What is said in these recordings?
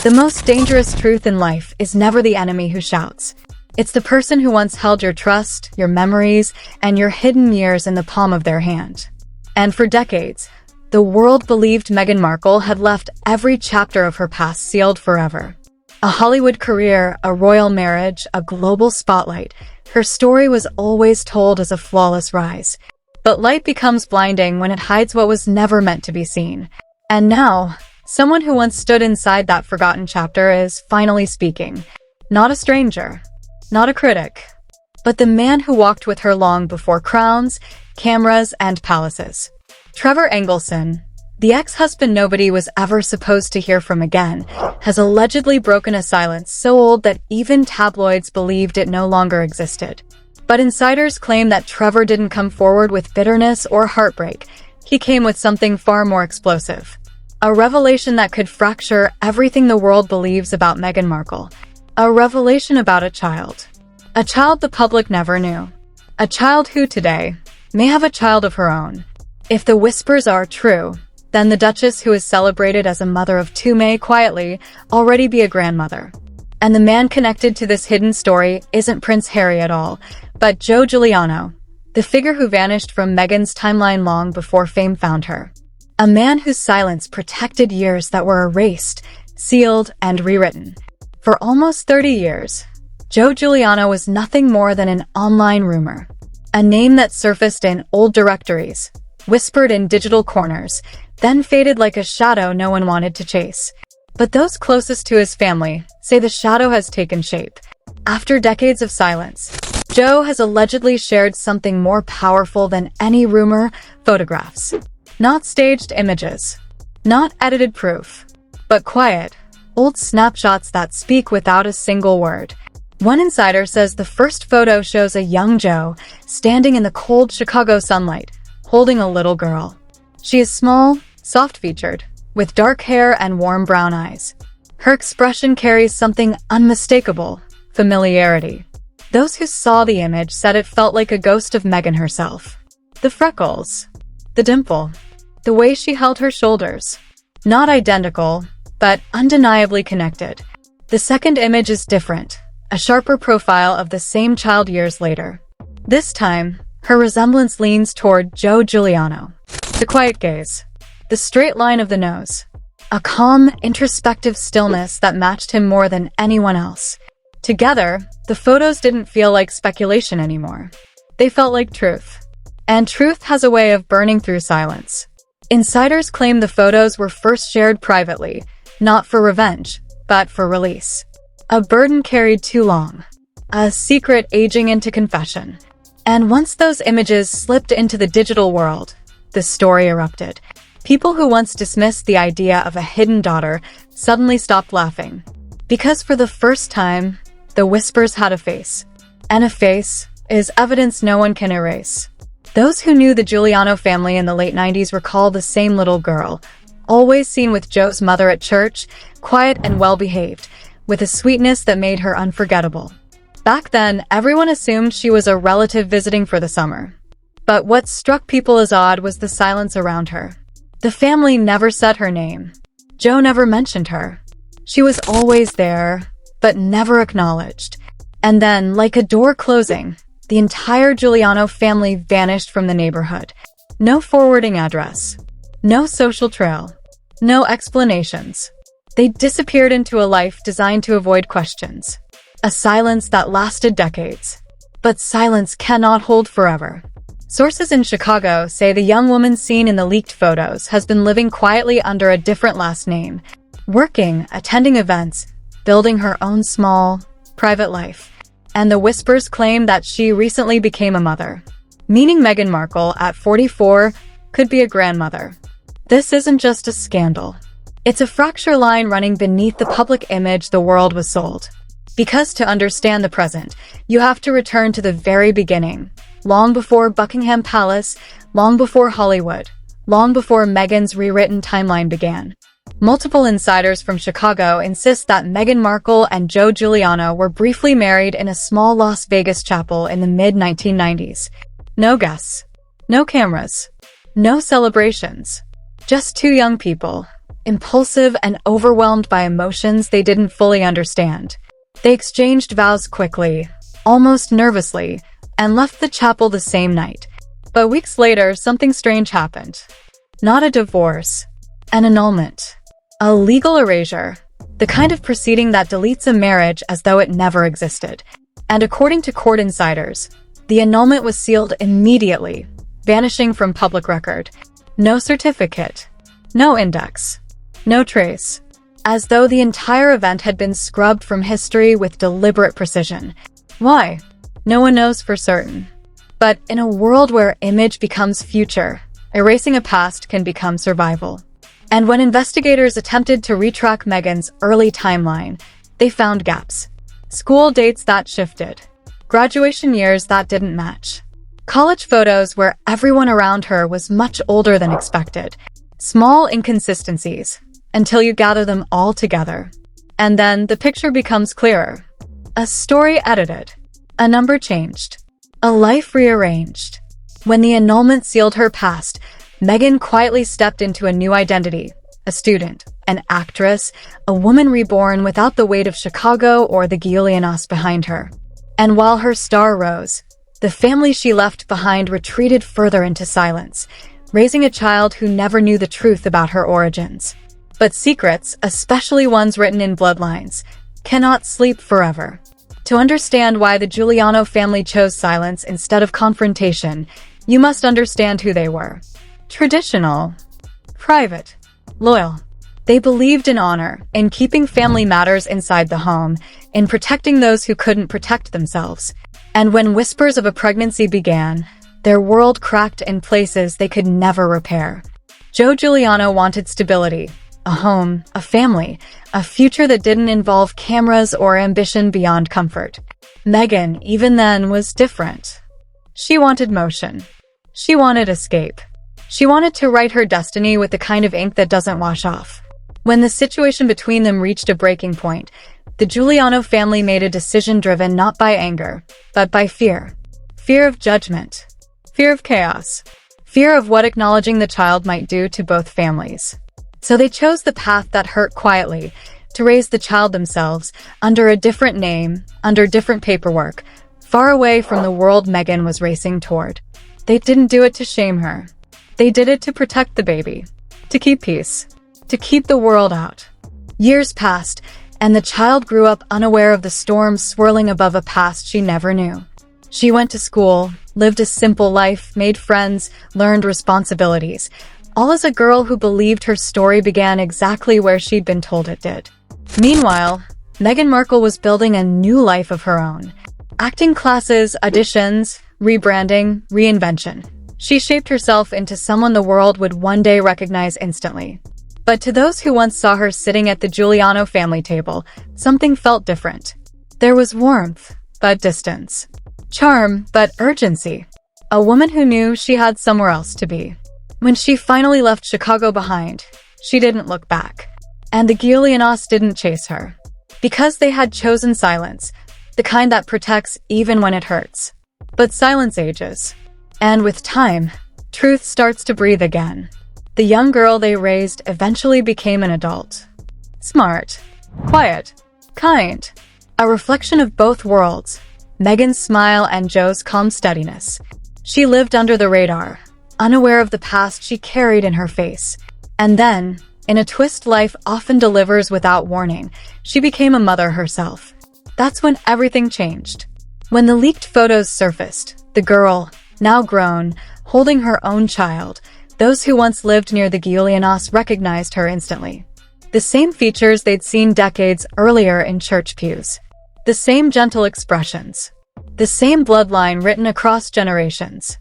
The most dangerous truth in life is never the enemy who shouts. It's the person who once held your trust, your memories, and your hidden years in the palm of their hand. And for decades, the world believed Meghan Markle had left every chapter of her past sealed forever. A Hollywood career, a royal marriage, a global spotlight, her story was always told as a flawless rise. But light becomes blinding when it hides what was never meant to be seen. And now, someone who once stood inside that forgotten chapter is finally speaking. Not a stranger, not a critic, but the man who walked with her long before crowns, cameras, and palaces. Trevor Engelson, the ex-husband nobody was ever supposed to hear from again, has allegedly broken a silence so old that even tabloids believed it no longer existed. But insiders claim that Trevor didn't come forward with bitterness or heartbreak. He came with something far more explosive. A revelation that could fracture everything the world believes about Meghan Markle. A revelation about a child. A child the public never knew. A child who today may have a child of her own. If the whispers are true, then the Duchess, who is celebrated as a mother of two, may quietly already be a grandmother. And the man connected to this hidden story isn't Prince Harry at all, but Joe Giuliano, the figure who vanished from Meghan's timeline long before fame found her. A man whose silence protected years that were erased, sealed, and rewritten. For almost 30 years, Joe Giuliano was nothing more than an online rumor. A name that surfaced in old directories, whispered in digital corners, then faded like a shadow no one wanted to chase. But those closest to his family say the shadow has taken shape. After decades of silence, Joe has allegedly shared something more powerful than any rumor: photographs. Not staged images, not edited proof, but quiet, old snapshots that speak without a single word. One insider says the first photo shows a young Joe standing in the cold Chicago sunlight, holding a little girl. She is small, soft-featured, with dark hair and warm brown eyes. Her expression carries something unmistakable: familiarity. Those who saw the image said it felt like a ghost of Meghan herself. The freckles, the dimple, the way she held her shoulders. Not identical, but undeniably connected. The second image is different, a sharper profile of the same child years later. This time, her resemblance leans toward Joe Giuliano. The quiet gaze, the straight line of the nose, a calm, introspective stillness that matched him more than anyone else. Together, the photos didn't feel like speculation anymore. They felt like truth. And truth has a way of burning through silence. Insiders claim the photos were first shared privately, not for revenge, but for release. A burden carried too long. A secret aging into confession. And once those images slipped into the digital world, the story erupted. People who once dismissed the idea of a hidden daughter suddenly stopped laughing. Because for the first time, the whispers had a face. And a face is evidence no one can erase. Those who knew the Giuliano family in the late 90s recall the same little girl, always seen with Joe's mother at church, quiet and well-behaved, with a sweetness that made her unforgettable. Back then, everyone assumed she was a relative visiting for the summer. But what struck people as odd was the silence around her. The family never said her name. Joe never mentioned her. She was always there, but never acknowledged. And then, like a door closing, the entire Giuliano family vanished from the neighborhood. No forwarding address. No social trail. No explanations. They disappeared into a life designed to avoid questions. A silence that lasted decades. But silence cannot hold forever. Sources in Chicago say the young woman seen in the leaked photos has been living quietly under a different last name, working, attending events, building her own small, private life. And the whispers claim that she recently became a mother, meaning Meghan Markle, at 44, could be a grandmother. This isn't just a scandal. It's a fracture line running beneath the public image the world was sold. Because to understand the present, you have to return to the very beginning, long before Buckingham Palace, long before Hollywood, long before Meghan's rewritten timeline began. Multiple insiders from Chicago insist that Meghan Markle and Joe Giuliano were briefly married in a small Las Vegas chapel in the mid-1990s. No guests, no cameras, no celebrations. Just two young people, impulsive and overwhelmed by emotions they didn't fully understand. They exchanged vows quickly, almost nervously, and left the chapel the same night. But weeks later, something strange happened. Not a divorce, an annulment. A legal erasure. The kind of proceeding that deletes a marriage as though it never existed. And according to court insiders, the annulment was sealed immediately, vanishing from public record. No certificate, no index, no trace. As though the entire event had been scrubbed from history with deliberate precision. Why? No one knows for certain. But in a world where image becomes future, erasing a past can become survival. And when investigators attempted to retrack Meghan's early timeline, they found gaps. School dates that shifted. Graduation years that didn't match. College photos where everyone around her was much older than expected. Small inconsistencies, until you gather them all together. And then the picture becomes clearer. A story edited. A number changed. A life rearranged. When the annulment sealed her past, Meghan quietly stepped into a new identity. A student, an actress, a woman reborn without the weight of Chicago or the Giulianos behind her. And while her star rose, the family she left behind retreated further into silence, raising a child who never knew the truth about her origins. But secrets, especially ones written in bloodlines, cannot sleep forever. To understand why the Giuliano family chose silence instead of confrontation, you must understand who they were. Traditional. Private. Loyal. They believed in honor, in keeping family matters inside the home, in protecting those who couldn't protect themselves. And when whispers of a pregnancy began, their world cracked in places they could never repair. Joe Giuliano wanted stability. A home, a family, a future that didn't involve cameras or ambition beyond comfort. Meghan, even then, was different. She wanted motion. She wanted escape. She wanted to write her destiny with the kind of ink that doesn't wash off. When the situation between them reached a breaking point, the Giuliano family made a decision driven not by anger, but by fear. Fear of judgment. Fear of chaos. Fear of what acknowledging the child might do to both families. So they chose the path that hurt quietly, to raise the child themselves, under a different name, under different paperwork, far away from the world Meghan was racing toward. They didn't do it to shame her. They did it to protect the baby, to keep peace, to keep the world out. Years passed, and the child grew up unaware of the storms swirling above a past she never knew. She went to school, lived a simple life, made friends, learned responsibilities, all as a girl who believed her story began exactly where she'd been told it did. Meanwhile, Meghan Markle was building a new life of her own. Acting classes, auditions, rebranding, reinvention. She shaped herself into someone the world would one day recognize instantly. But to those who once saw her sitting at the Giuliano family table, something felt different. There was warmth, but distance. Charm, but urgency. A woman who knew she had somewhere else to be. When she finally left Chicago behind, she didn't look back. And the Giulianos didn't chase her. Because they had chosen silence, the kind that protects even when it hurts. But silence ages. And with time, truth starts to breathe again. The young girl they raised eventually became an adult. Smart, quiet, kind. A reflection of both worlds. Meghan's smile and Joe's calm steadiness. She lived under the radar, unaware of the past she carried in her face. And then, in a twist life often delivers without warning, she became a mother herself. That's when everything changed. When the leaked photos surfaced, the girl, now grown, holding her own child, those who once lived near the Giulianos recognized her instantly. The same features they'd seen decades earlier in church pews. The same gentle expressions. The same bloodline written across generations.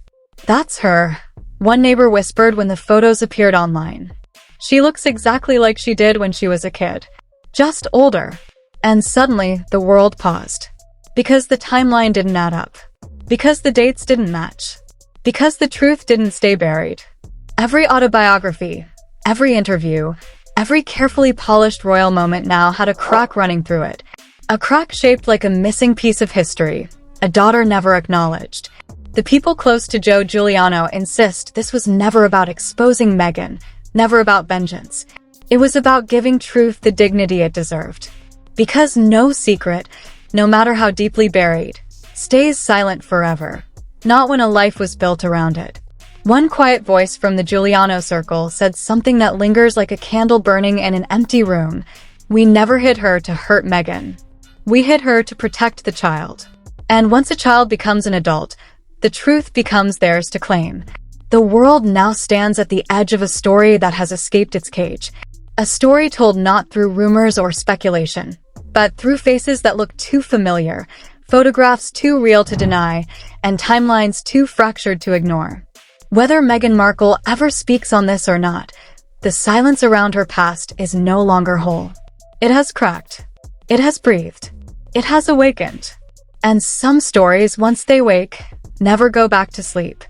That's her, one neighbor whispered when the photos appeared online. She looks exactly like she did when she was a kid. Just older. And suddenly, the world paused. Because the timeline didn't add up. Because the dates didn't match. Because the truth didn't stay buried. Every autobiography, every interview, every carefully polished royal moment now had a crack running through it. A crack shaped like a missing piece of history, a daughter never acknowledged. The people close to Joe Giuliano insist this was never about exposing Meghan, never about vengeance. It was about giving truth the dignity it deserved. Because no secret, no matter how deeply buried, stays silent forever. Not when a life was built around it. One quiet voice from the Giuliano circle said something that lingers like a candle burning in an empty room. We never hid her to hurt Meghan. We hid her to protect the child. And once a child becomes an adult, the truth becomes theirs to claim. The world now stands at the edge of a story that has escaped its cage. A story told not through rumors or speculation, but through faces that look too familiar, photographs too real to deny, and timelines too fractured to ignore. Whether Meghan Markle ever speaks on this or not, the silence around her past is no longer whole. It has cracked. It has breathed. It has awakened. And some stories, once they wake, never go back to sleep.